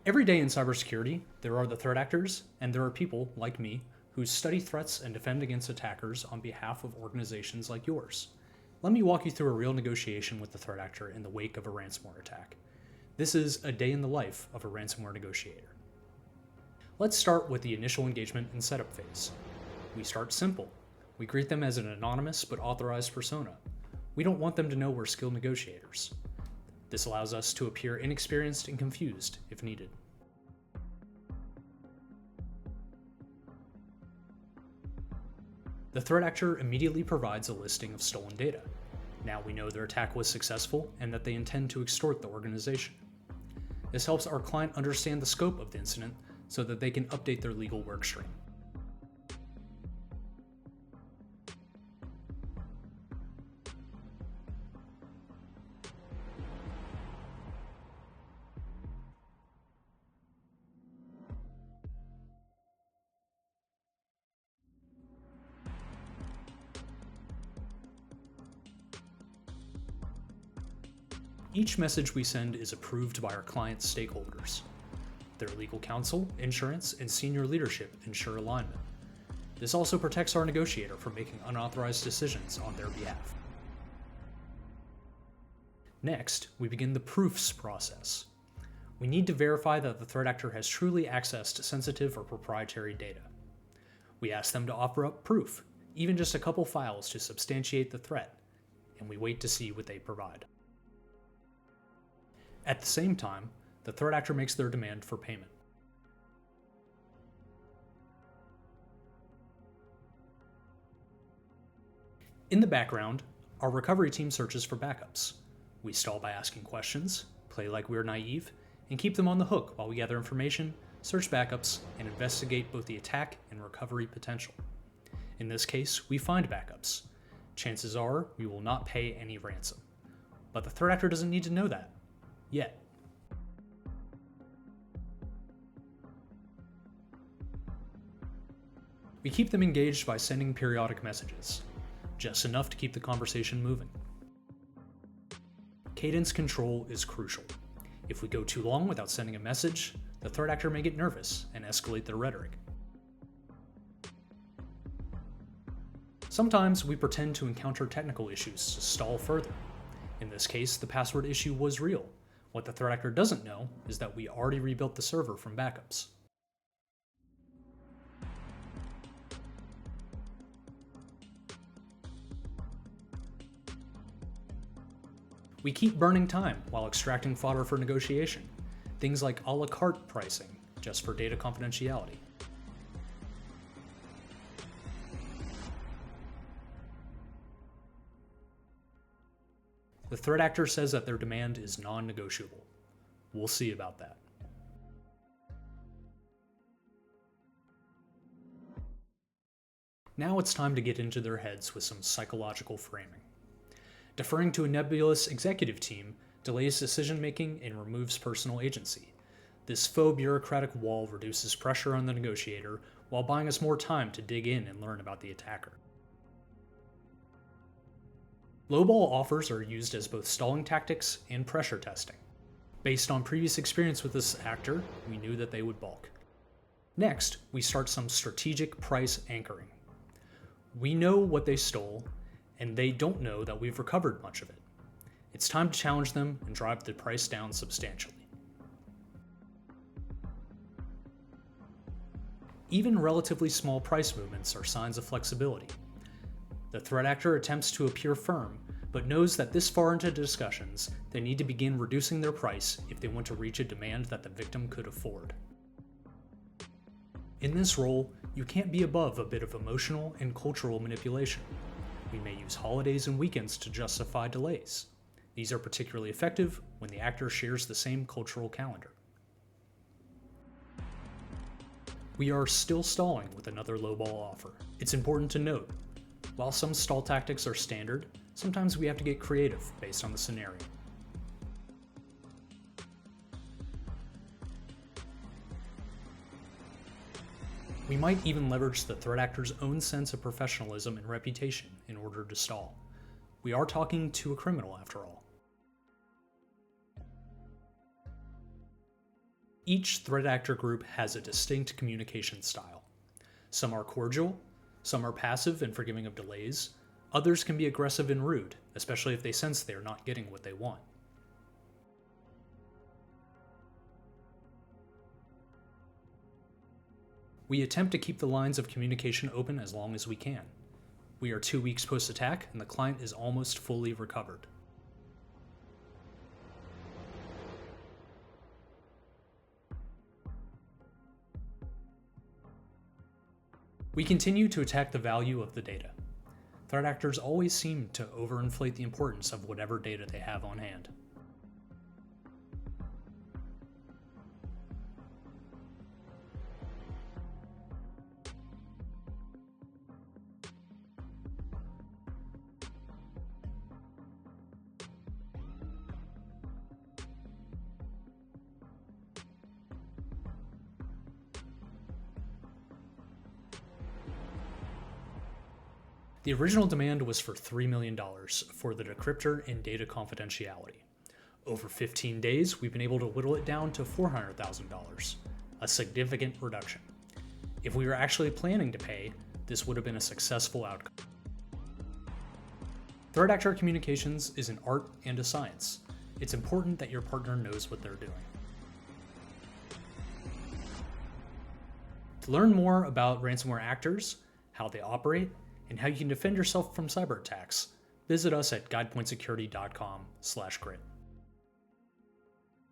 Every day in cybersecurity, there are the threat actors, and there are people, like me, who study threats and defend against attackers on behalf of organizations like yours. Let me walk you through a real negotiation with the threat actor in the wake of a ransomware attack. This is a day in the life of a ransomware negotiator. Let's start with the initial engagement and setup phase. We start simple. We greet them as an anonymous but authorized persona. We don't want them to know we're skilled negotiators. This allows us to appear inexperienced and confused if needed. The threat actor immediately provides a listing of stolen data. Now we know their attack was successful and that they intend to extort the organization. This helps our client understand the scope of the incident so that they can update their legal workstream. Each message we send is approved by our client's stakeholders. Their legal counsel, insurance, and senior leadership ensure alignment. This also protects our negotiator from making unauthorized decisions on their behalf. Next, we begin the proofs process. We need to verify that the threat actor has truly accessed sensitive or proprietary data. We ask them to offer up proof, even just a couple files to substantiate the threat, and we wait to see what they provide. At the same time, the threat actor makes their demand for payment. In the background, our recovery team searches for backups. We stall by asking questions, play like we're naive, and keep them on the hook while we gather information, search backups, and investigate both the attack and recovery potential. In this case, we find backups. Chances are we will not pay any ransom. But the threat actor doesn't need to know that. Yet. We keep them engaged by sending periodic messages, just enough to keep the conversation moving. Cadence control is crucial. If we go too long without sending a message, the threat actor may get nervous and escalate their rhetoric. Sometimes we pretend to encounter technical issues to stall further. In this case, the password issue was real. What the threat actor doesn't know is that we already rebuilt the server from backups. We keep burning time while extracting fodder for negotiation, things like a la carte pricing, just for data confidentiality. The threat actor says that their demand is non-negotiable. We'll see about that. Now it's time to get into their heads with some psychological framing. Deferring to a nebulous executive team delays decision-making and removes personal agency. This faux bureaucratic wall reduces pressure on the negotiator while buying us more time to dig in and learn about the attacker. Lowball offers are used as both stalling tactics and pressure testing. Based on previous experience with this actor, we knew that they would balk. Next, we start some strategic price anchoring. We know what they stole, and they don't know that we've recovered much of it. It's time to challenge them and drive the price down substantially. Even relatively small price movements are signs of flexibility. The threat actor attempts to appear firm, but knows that this far into discussions, they need to begin reducing their price if they want to reach a demand that the victim could afford. In this role, you can't be above a bit of emotional and cultural manipulation. We may use holidays and weekends to justify delays. These are particularly effective when the actor shares the same cultural calendar. We are still stalling with another lowball offer. It's important to note, while some stall tactics are standard, sometimes we have to get creative based on the scenario. We might even leverage the threat actor's own sense of professionalism and reputation in order to stall. We are talking to a criminal after all. Each threat actor group has a distinct communication style. Some are cordial, some are passive and forgiving of delays, others can be aggressive and rude, especially if they sense they are not getting what they want. We attempt to keep the lines of communication open as long as we can. We are 2 weeks post-attack, and the client is almost fully recovered. We continue to attack the value of the data. Threat actors always seem to overinflate the importance of whatever data they have on hand. The original demand was for $3 million for the decryptor and data confidentiality. Over 15 days, we've been able to whittle it down to $400,000, a significant reduction. If we were actually planning to pay, this would have been a successful outcome. Threat actor communications is an art and a science. It's important that your partner knows what they're doing. To learn more about ransomware actors, how they operate, and how you can defend yourself from cyber attacks, visit us at guidepointsecurity.com/grit.